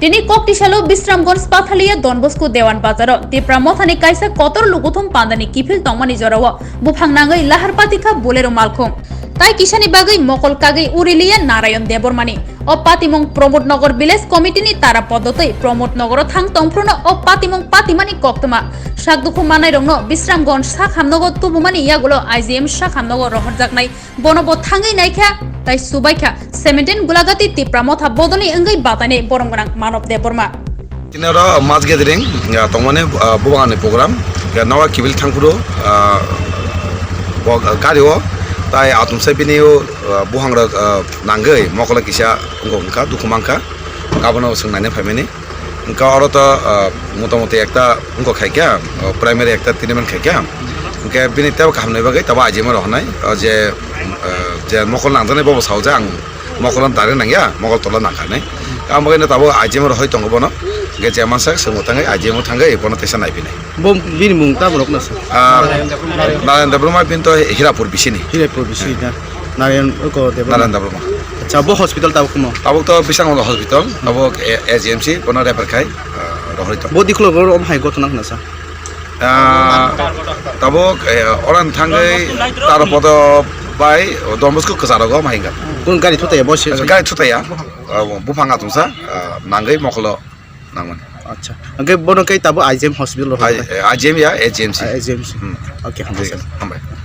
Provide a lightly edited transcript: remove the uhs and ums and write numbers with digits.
তিনি ককটিশালো বিশ্রামগঞ্জ পাথালিয়া ডনবস্কো দেওয়ান বাজার তিপ্রা মথানি কাইসা কতর লুগুথম পান্দানি কিফিল তংমানি জরাও বুফাং নাঙ্গৈ লাহার পাতিখা বোলেরো মালখং তাই কিসানি বাগৈ মকল কাগৈ উরিলিয়া নারায়ণ দেবরমানি ও পাতিমং প্রমোদনগর ভিলেজ কমিটিনি তারা পদ্ধতি প্রমোদনগর থাং তংফ্রন ও পাতিমং পাতিমানি কক্তমা সাকদুখু মানাই রংন বিশ্রামগঞ্জ সাখামনগর তুবুমানি ইয়াগুলো আইজিএম সাখামনগর রহরজাকনাই বনব থাঙ্গৈ নাইখা তাই সুবাইখা সেমেন্টেন গুলাগাতি তিপ্রা মথা বদনি অঙ্গৈ বাতানে বরমগনাং মানব Debbarma Tinara mass gathering tongmane bubangani program nawa kibil thangpuro gario tai atumsai bineo buhangra nangai mokla kisa ngomka dukumangka gabono sungnane phaimani engka orota motamoти ekta ungko khaikya primary ekta tiniman khaikya engka bini taw khamnai bagai taba ajima rohnai je mokol nangjane bobo sauja ang mokolan tare nangya mokol tola nangkane amagene tabo ajima rohoi tongobono Gajah masak semua tanggai aja mau tanggai pono tesan naik bini. Bom bini mungta berok nasi. Narayan Dabruma pintu Hirapur bisini. Hirapur bisini. Narayan ko Dabruma. Narayan Dabruma. Cabo hospital tahu kemo. Tahu tu pisang orang hospital. Tahu SGMC pono refer kai rohor itu. Bodi kalau baru om hai got nak nasa. Tahu orang tanggai taruh foto by Dombosku kesarago mahinga. Kun gari tu ya bos. Gari tu ya. Bupang atumsa nanggai moklo nangman. Acha. Angke bono kai tabu IGM hospital. IGM ya SGMC. SGMC. Oke, hampa.